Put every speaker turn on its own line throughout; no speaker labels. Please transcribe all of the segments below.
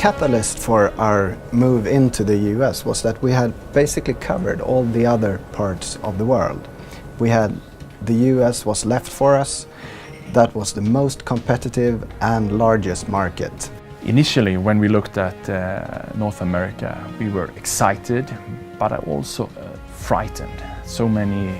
catalyst for our move into the US was that we had basically covered all the other parts of the world. The US was left for us. That was the most competitive and largest market.
Initially, when we looked at North America, we were excited, but also frightened. So many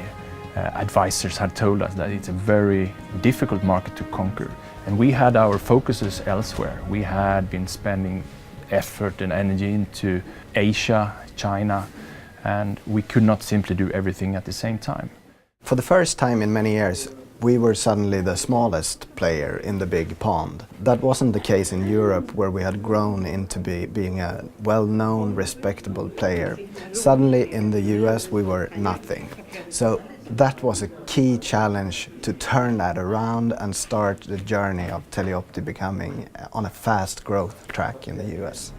advisors had told us that it's a very difficult market to conquer. And we had our focuses elsewhere. We had been spending effort and energy into Asia, China, and we could not simply do everything at the same time.
For the first time in many years, we were suddenly the smallest player in the big pond. That wasn't the case in Europe, where we had grown into being a well-known, respectable player. Suddenly in the US we were nothing. So that was a key challenge to turn that around and start the journey of Teleopti becoming on a fast growth track in the US.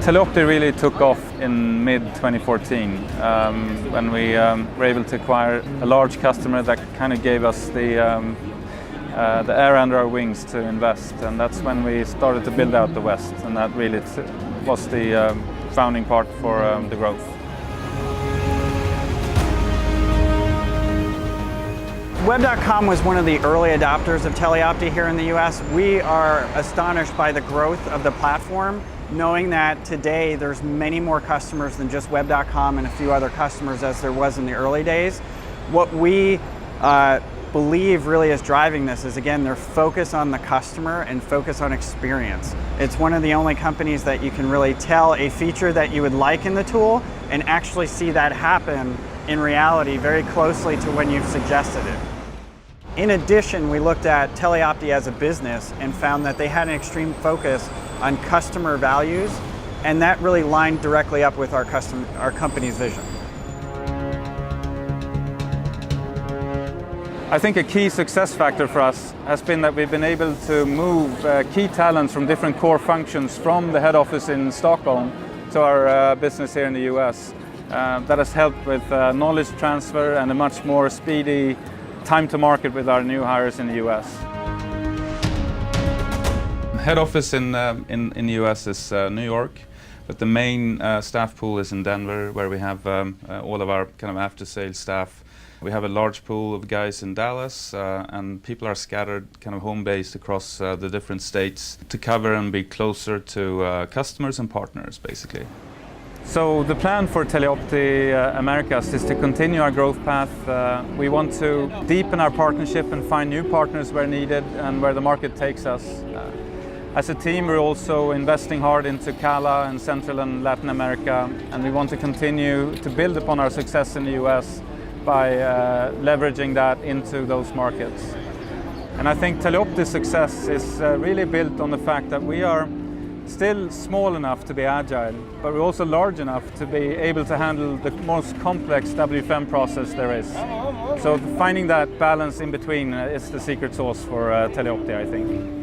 Teleopti really took off in mid-2014 when we were able to acquire a large customer that kind of gave us the air under our wings to invest, and that's when we started to build out the West, and that really was the founding part for the growth.
Web.com was one of the early adopters of Teleopti here in the US. We are astonished by the growth of the platform, knowing that today there's many more customers than just Web.com and a few other customers as there was in the early days. What we believe really is driving this is, again, their focus on the customer and focus on experience. It's one of the only companies that you can really tell a feature that you would like in the tool and actually see that happen in reality very closely to when you've suggested it. In addition, we looked at Teleopti as a business and found that they had an extreme focus on customer values, and that really lined directly up with our company's vision.
I think a key success factor for us has been that we've been able to move key talents from different core functions from the head office in Stockholm to our business here in the US. That has helped with knowledge transfer and a much more speedy time to market with our new hires in the US. Head office in the US is New York, but the main staff pool is in Denver, where we have all of our kind of after-sales staff. We have a large pool of guys in Dallas, and people are scattered kind of home-based across the different states to cover and be closer to customers and partners, basically. So the plan for Teleopti Americas is to continue our growth path. We want to deepen our partnership and find new partners where needed and where the market takes us. As a team, we're also investing hard into CALA and Central and Latin America, and we want to continue to build upon our success in the US by leveraging that into those markets. And I think Teleopti's success is really built on the fact that we are still small enough to be agile, but we're also large enough to be able to handle the most complex WFM process there is. So finding that balance in between is the secret sauce for Teleopti, I think.